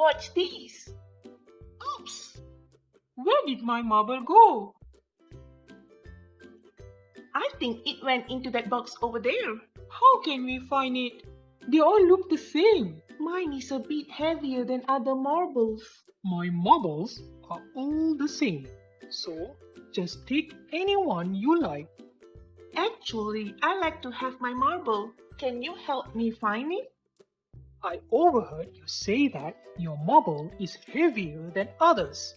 Watch this. Oops! Where did my marble go? I think it went into that box over there. How can we find it? They all look the same. Mine is a bit heavier than other marbles. My marbles are all the same. So, just take any one you like. Actually, I like to have my marble. Can you help me find it? I overheard you say that your marble is heavier than others.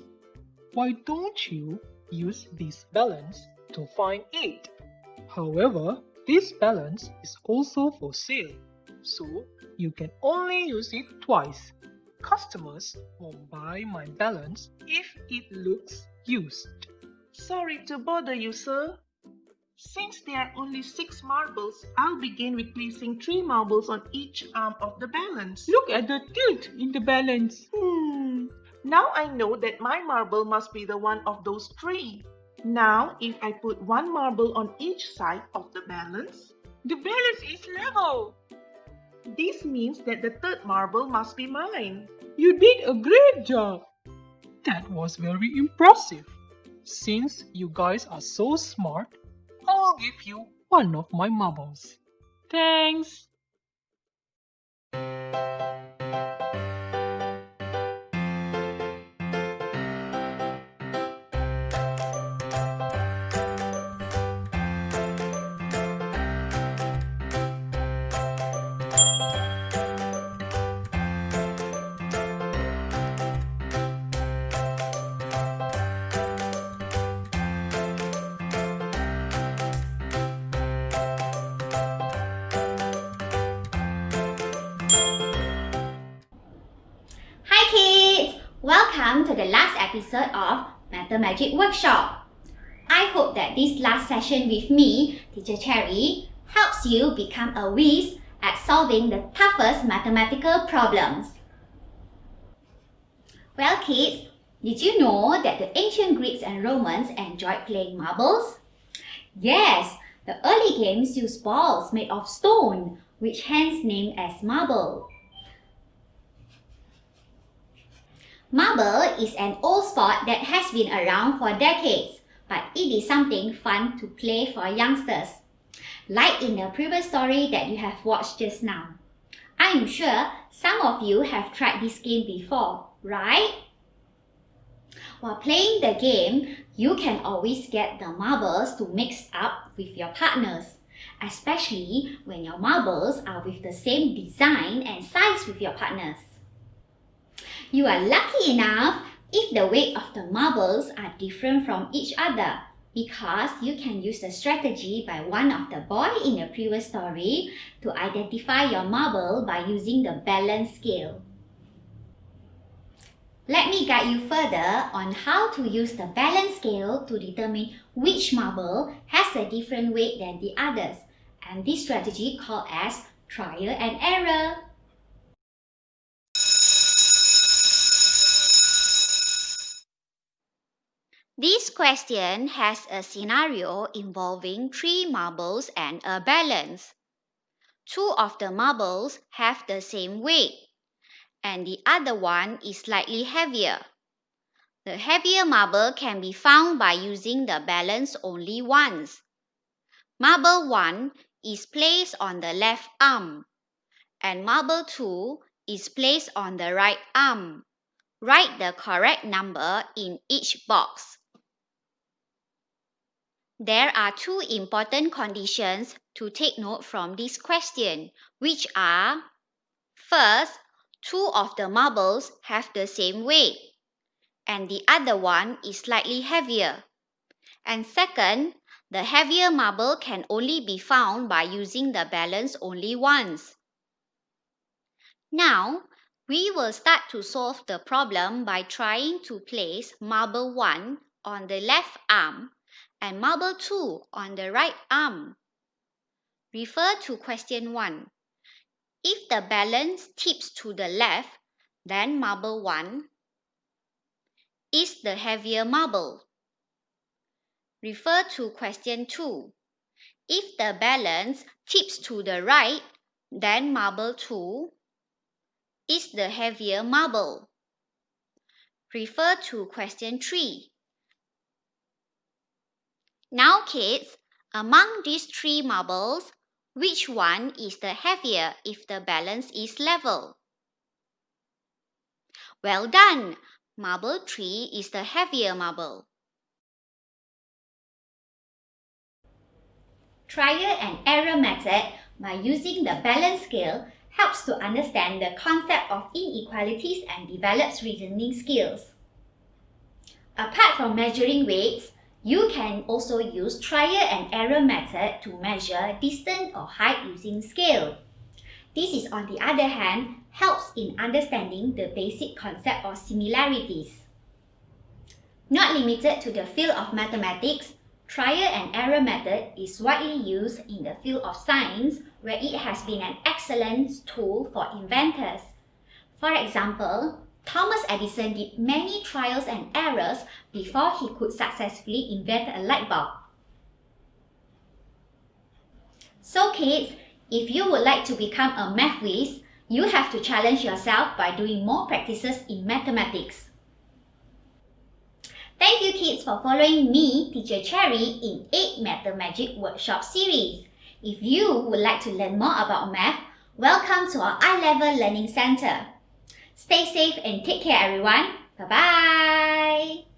Why don't you use this balance to find it? However, this balance is also for sale, so you can only use it twice. Customers won't buy my balance if it looks used. Sorry to bother you, sir. Since there are only 6 marbles, I'll begin with placing 3 marbles on each arm of the balance. Look at the tilt in the balance. Now I know that my marble must be the one of those 3. Now, if I put 1 marble on each side of the balance, The balance is level. this means that the 3rd marble must be mine. You did a great job. That was very impressive. Since you guys are so smart, I'll give you one of my marbles. Thanks. Hi kids! Welcome to the last episode of Mathamagic Workshop. I hope that this last session with me, Teacher Cherry, helps you become a whiz at solving the toughest mathematical problems. Well kids, did you know that the ancient Greeks and Romans enjoyed playing marbles? Yes, the early games used balls made of stone, which hence named as marble. Marble is an old sport that has been around for decades, but it is something fun to play for youngsters. Like in the previous story that you have watched just now. I am sure some of you have tried this game before, right? While playing the game, you can always get the marbles to mix up with your partners, especially when your marbles are with the same design and size with your partners. You are lucky enough if the weight of the marbles are different from each other, because you can use the strategy by one of the boys in the previous story to identify your marble by using the balance scale. Let me guide you further on how to use the balance scale to determine which marble has a different weight than the others, and this strategy called as trial and error. This question has a scenario involving 3 marbles and a balance. 2 of the marbles have the same weight, and the other one is slightly heavier. The heavier marble can be found by using the balance only once. Marble 1 is placed on the left arm, and marble 2 is placed on the right arm. Write the correct number in each box. There are 2 important conditions to take note from this question, which are: first, 2 of the marbles have the same weight, and the other one is slightly heavier. And second, the heavier marble can only be found by using the balance only once. Now, we will start to solve the problem by trying to place marble 1 on the left arm and marble 2 on the right arm. Refer to question 1. If the balance tips to the left, then marble 1 is the heavier marble. Refer to question 2. If the balance tips to the right, then marble 2 is the heavier marble. Refer to question 3. Now kids, among these 3 marbles, which one is the heavier if the balance is level? Well done! Marble 3 is the heavier marble. Trial and error method by using the balance scale helps to understand the concept of inequalities and develops reasoning skills. Apart from measuring weights, you can also use trial and error method to measure distance or height using scale. This is, on the other hand, helps in understanding the basic concept of similarities. Not limited to the field of mathematics, trial and error method is widely used in the field of science where it has been an excellent tool for inventors. For example, Thomas Edison did many trials and errors before he could successfully invent a light bulb. So kids, if you would like to become a math whiz, you have to challenge yourself by doing more practices in mathematics. Thank you kids for following me, Teacher Cherry, in 8 Mathamagic Workshop series. If you would like to learn more about math, welcome to our iLevel Learning Center. Stay safe and take care everyone. Bye-bye!